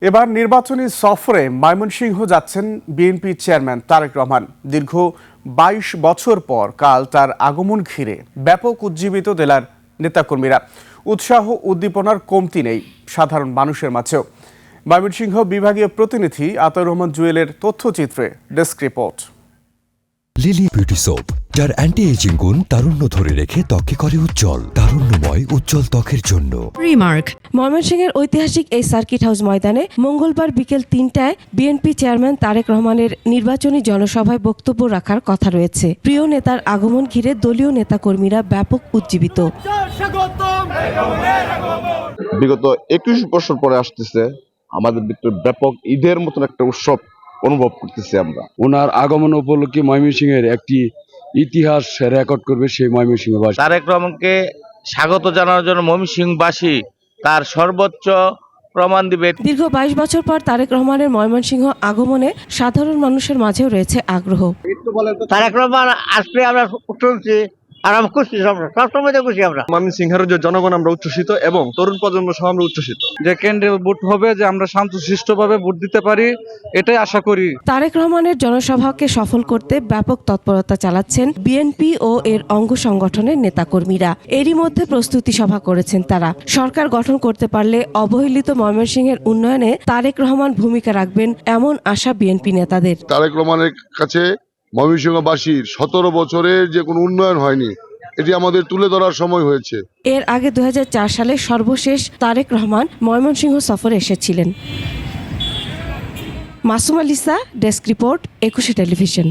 এবার নির্বাচনী সফরে ময়মনসিংহ যাচ্ছেন বিএনপি চেয়ারম্যান তারেক রহমান। দীর্ঘ ২২ বছর পর কাল তার আগমন ঘিরে ব্যাপক উজ্জীবিত জেলার নেতাকর্মীরা। উৎসাহ উদ্দীপনার কমতি নেই সাধারণ মানুষের মাঝেও। ময়মনসিংহ বিভাগীয় প্রতিনিধি আতাউর রহমান জুয়েলের তথ্যচিত্রে desk report. Lily beauty soap, যার অ্যান্টি এজিং গুণ তারুণ্য ধরে রেখে ত্বকে করে উজ্জ্বল। তারুণ্যময় উজ্জ্বল ত্বকের জন্য রিমার্ক। ময়মনসিংহের ঐতিহাসিক এই সার্কিট হাউস ময়দানে মঙ্গলবার বিকেল ৩টায় বিএনপি চেয়ারম্যান তারেক রহমানের নির্বাচনী জনসভায় বক্তব্য রাখার কথা রয়েছে। প্রিয় নেতার আগমন ঘিরে দলীয় নেতাকর্মীরা ব্যাপক উজ্জীবিত। বিগত ২১ বছর পরে আসতেছে, আমাদের ভিতরে ব্যাপক ঈদের মতন একটা উৎসব অনুভব করতেছি আমরা। ওনার আগমন উপলক্ষে ময়মনসিংহের একটি ইতিহাস রেকর্ড করবে সেই ময়মনসিংহবাসী। তারেক রহমানকে স্বাগত জানানোর জন্য ময়মনসিংহবাসী তার সর্বোচ্চ প্রমাণ দিবে। দীর্ঘ ২২ বছর পর তারেক রহমানের ময়মনসিংহ আগমনে সাধারণ মানুষের মাঝেও রয়েছে আগ্রহ। তারেক রহমান আসলে আমরা শুনছি আর আমরা খুশি, সবসময় খুশি আমরা। ময়মনসিংহের যে জনগণ আমরা উচ্ছ্বসিত এবং তরুণ প্রজন্ম সহ আমরা উচ্ছ্বসিত যে কেন্দ্রে ভোট হবে, যে আমরা শান্তশিষ্টভাবে ভোট দিতে পারি, এটাই আশা করি। তারেক রহমানের জনসভাকে সফল করতে ব্যাপক তৎপরতা চালাচ্ছেন বিএনপি ও এর অঙ্গ সংগঠনের নেতাকর্মীরা। এরই মধ্যে প্রস্তুতি সভা করেছেন তারা। সরকার গঠন করতে পারলে অবহেলিত ময়মনসিংহের উন্নয়নে তারেক রহমান ভূমিকা রাখবেন এমন আশা বিএনপি নেতাদের। তারেক রহমানের কাছে ময়মনসিংহবাসীর ১৭ বছরের যে কোনো উন্নয়ন হয়নি, এটি আমাদের তুলে ধরার সময় হয়েছে। এর আগে ২০০৪ সালে সর্বশেষ তারেক রহমান ময়মনসিংহ সফরে এসেছিলেন। Masuma Lisa, desk report, ২১ television.